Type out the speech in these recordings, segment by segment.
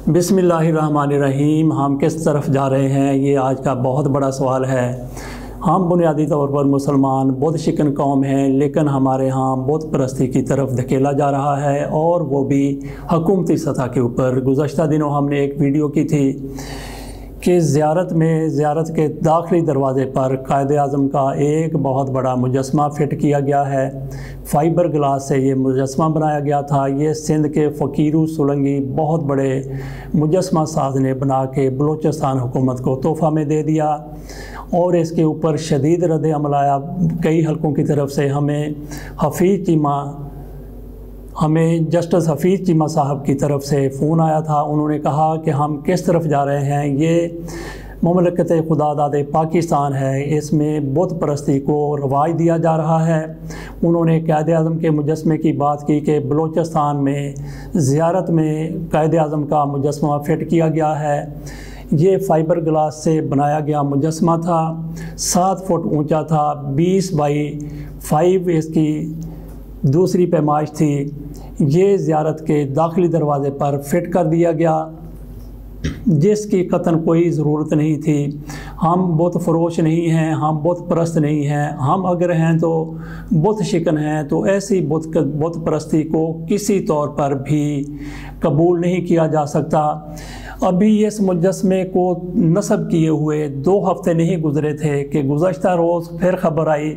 बिस्मिल्लाहिर्रहमानिर्रहीम। हम किस तरफ जा रहे हैं, ये आज का बहुत बड़ा सवाल है। हम बुनियादी तौर पर मुसलमान बुत शिकन कौम हैं, लेकिन हमारे यहाँ बुत परस्ती की तरफ धकेला जा रहा है, और वो भी हुकूमती सतह के ऊपर। गुज़श्ता दिनों हमने एक वीडियो की थी कि ज़ियारत के दाखिली दरवाज़े पर कायद-ए-आज़म का एक बहुत बड़ा मुजस्मा फ़िट किया गया है। फ़ाइबर ग्लास से ये मुजस्मा बनाया गया था। ये सिंध के फ़कीरू सोलंगी बहुत बड़े मुजस्मा साज ने बना के बलूचिस्तान हुकूमत को तोहफ़ा में दे दिया, और इसके ऊपर शदीद रद्द अमल आया। कई हलकों की तरफ से हमें जस्टिस हफीज़ चीमा साहब की तरफ से फ़ोन आया था। उन्होंने कहा कि हम किस तरफ जा रहे हैं, ये ममलकत खुदादाद पाकिस्तान है, इसमें बुत परस्ती को रवाज दिया जा रहा है। उन्होंने कायद-ए-आज़म के मुजस्मे की बात की कि बलूचिस्तान में ज़ियारत में कायद-ए-आज़म का मुजस्मा फ़िट किया गया है। ये फ़ाइबर ग्लास से बनाया गया मुजस्मा था, 7 फुट ऊंचा था, 20 बाई 5 इसकी दूसरी पैमाइश थी। ये ज़ियारत के दाखिली दरवाज़े पर फ़िट कर दिया गया, जिसकी कतन कोई ज़रूरत नहीं थी। हम बुत फरोश नहीं हैं, हम बुत परस्त नहीं हैं। हम अगर हैं तो बुत शिकन हैं, तो ऐसी बुत परस्ती को किसी तौर पर भी कबूल नहीं किया जा सकता। अभी इस मुजस्मे को नस्ब किए हुए 2 हफ़्ते नहीं गुज़रे थे कि गुज़श्ता रोज़ फिर ख़बर आई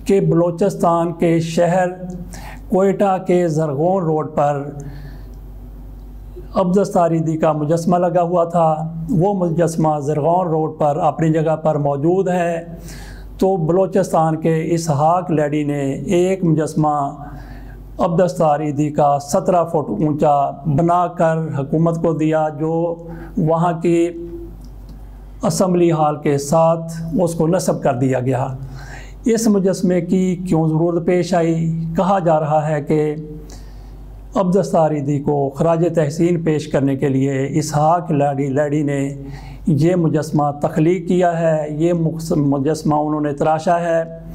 कि बलूचिस्तान के शहर कोयटा के ज़रगोन रोड पर अब्दस तारीदी का मुजस्मा लगा हुआ था। वो मुजस्मा ज़रगोन रोड पर अपनी जगह पर मौजूद है। तो बलूचिस्तान के इसहाक लैडी ने एक मुजस्मा अब्दस तारीदी का 17 फुट ऊंचा बनाकर हुकूमत को दिया, जो वहाँ की असम्बली हॉल के साथ उसको नस्ब कर दिया गया। इस मुजस्मे की क्यों ज़रूरत पेश आई? कहा जा रहा है कि अब्दस तारीदी को खराज तहसीन पेश करने के लिए इसहाक लैडी ने ये मुजस्मा तख्लीक किया है। ये मुजस्मा उन्होंने तराशा है।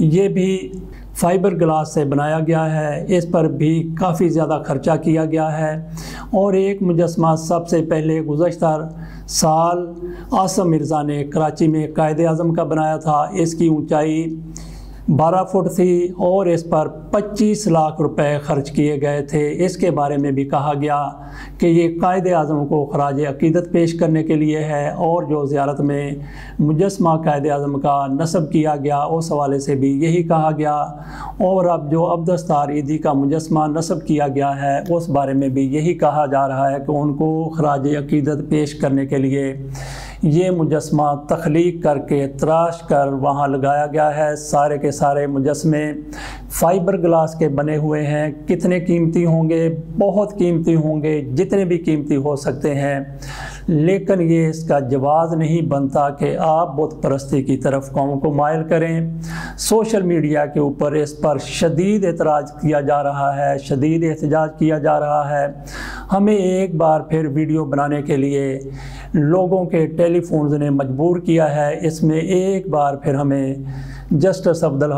ये भी फ़ाइबर ग्लास से बनाया गया है। इस पर भी काफ़ी ज़्यादा खर्चा किया गया है। और एक मुजस्मा सबसे पहले गुज़श्ता साल आसम मिर्ज़ा ने कराची में कायद-ए-आज़म का बनाया था। इसकी ऊंचाई 12 फुट थी, और इस पर 25 लाख रुपए खर्च किए गए थे। इसके बारे में भी कहा गया कि ये कायद-ए-आज़म को खराज अक़ीदत पेश करने के लिए है, और जो ज़ियारत में मुजस्मा कायद-ए-आज़म का नस्ब किया गया उस हवाले से भी यही कहा गया। और अब जो अब्दस तारीदी का मुजस्मा नस्ब किया गया है उस बारे में भी यही कहा जा रहा है कि उनको खराज अक़ीदत पेश करने के लिए ये मुजस्मा तख्लीक करके तराश कर वहाँ लगाया गया है। सारे के सारे मुजस्मे फ़ाइबर ग्लास के बने हुए हैं। कितने कीमती होंगे? बहुत कीमती होंगे, जितने भी कीमती हो सकते हैं। लेकिन ये इसका जवाज़ नहीं बनता कि आप बुत परस्ती की तरफ कौम को मायल करें। सोशल मीडिया के ऊपर इस पर शदीद एतराज़ किया जा रहा है, शदीद एहतजाज किया जा रहा है। हमें एक बार फिर वीडियो बनाने के लिए लोगों के टेलीफोन्स ने मजबूर किया है। इसमें एक बार फिर हमें जस्टिस अब्दुल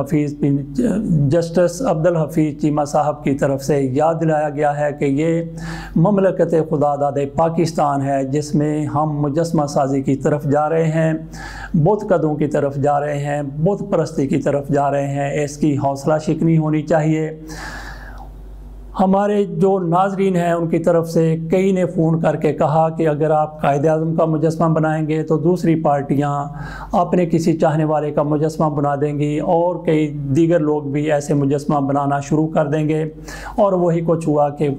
हफीज़ चीमा साहब की तरफ से याद दिलाया गया है कि ये ममलकत खुदादाद पाकिस्तान है, जिसमें हम मुजस्मा साजी की तरफ जा रहे हैं, बुत कदों की तरफ जा रहे हैं, बुत परस्ती की तरफ जा रहे हैं। इसकी हौसला शिकनी होनी चाहिए। हमारे जो नाजरीन हैं उनकी तरफ से कई ने फ़ोन करके कहा कि अगर आप कायद-ए-आज़म का मुजस्मा बनाएंगे तो दूसरी पार्टियां अपने किसी चाहने वाले का मुजस्मा बना देंगी, और कई दीगर लोग भी ऐसे मुजस्मा बनाना शुरू कर देंगे। और वही कुछ हुआ कि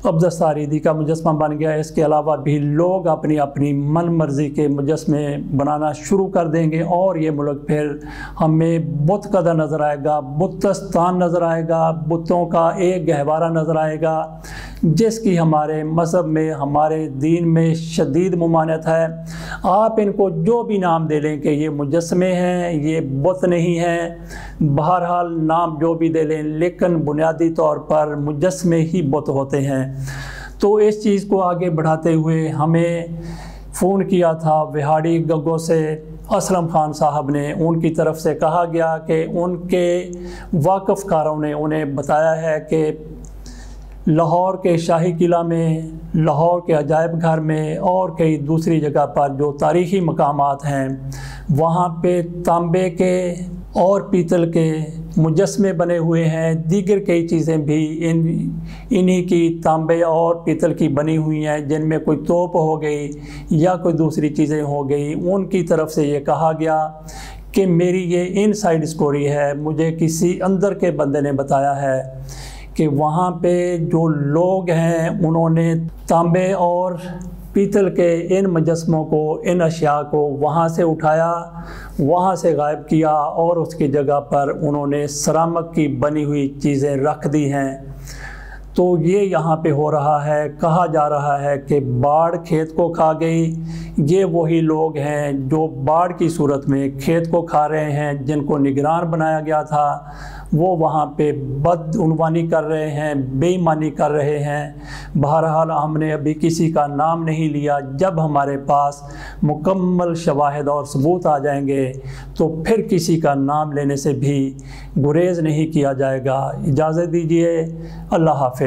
अब्दस तारीदी का मुजस्मा बन गया। इसके अलावा भी लोग अपनी अपनी मन मर्ज़ी के मुजस्मे बनाना शुरू कर देंगे, और ये मुल्क फिर हमें बुत कदा नज़र आएगा, बुतस्तान नज़र आएगा, बुतों का एक गहवारा नज़र आएगा, जिसकी हमारे मज़हब में, हमारे दीन में शदीद मुमानत है। आप इनको जो भी नाम दे लें कि ये मुजस्मे हैं, ये बुत नहीं हैं, बहरहाल नाम जो भी दे लें, लेकिन बुनियादी तौर पर मुजस्मे ही बुत होते हैं। तो इस चीज़ को आगे बढ़ाते हुए हमें फ़ोन किया था विहाड़ी गग्गो से असलम खान साहब ने। उनकी तरफ से कहा गया कि उनके वाकफ़कारों ने उन्हें बताया है कि लाहौर के शाही किला में, लाहौर के अजायब घर में और कई दूसरी जगह पर जो तारीख़ी मकामात हैं वहाँ पे तांबे के और पीतल के मुजस्मे बने हुए हैं। दीगर कई चीज़ें भी इन्हीं की तांबे और पीतल की बनी हुई हैं, जिनमें कोई तोप हो गई या कोई दूसरी चीज़ें हो गई। उनकी तरफ से ये कहा गया कि मेरी ये इनसाइड स्टोरी है, मुझे किसी अंदर के बंदे ने बताया है कि वहाँ पे जो लोग हैं उन्होंने तांबे और पीतल के इन मुजस्मों को, इन अशिया को वहाँ से उठाया, वहाँ से गायब किया और उसकी जगह पर उन्होंने सरामक की बनी हुई चीज़ें रख दी हैं। तो ये यहाँ पे हो रहा है, कहा जा रहा है कि बाढ़ खेत को खा गई। ये वही लोग हैं जो बाढ़ की सूरत में खेत को खा रहे हैं, जिनको निगरान बनाया गया था वो वहाँ पे बदउनवानी कर रहे हैं, बेईमानी कर रहे हैं। बहरहाल हमने अभी किसी का नाम नहीं लिया। जब हमारे पास मुकम्मल शवाहिद और सबूत आ जाएंगे तो फिर किसी का नाम लेने से भी गुरेज नहीं किया जाएगा। इजाज़त दीजिए, अल्लाह हाफ़िज़।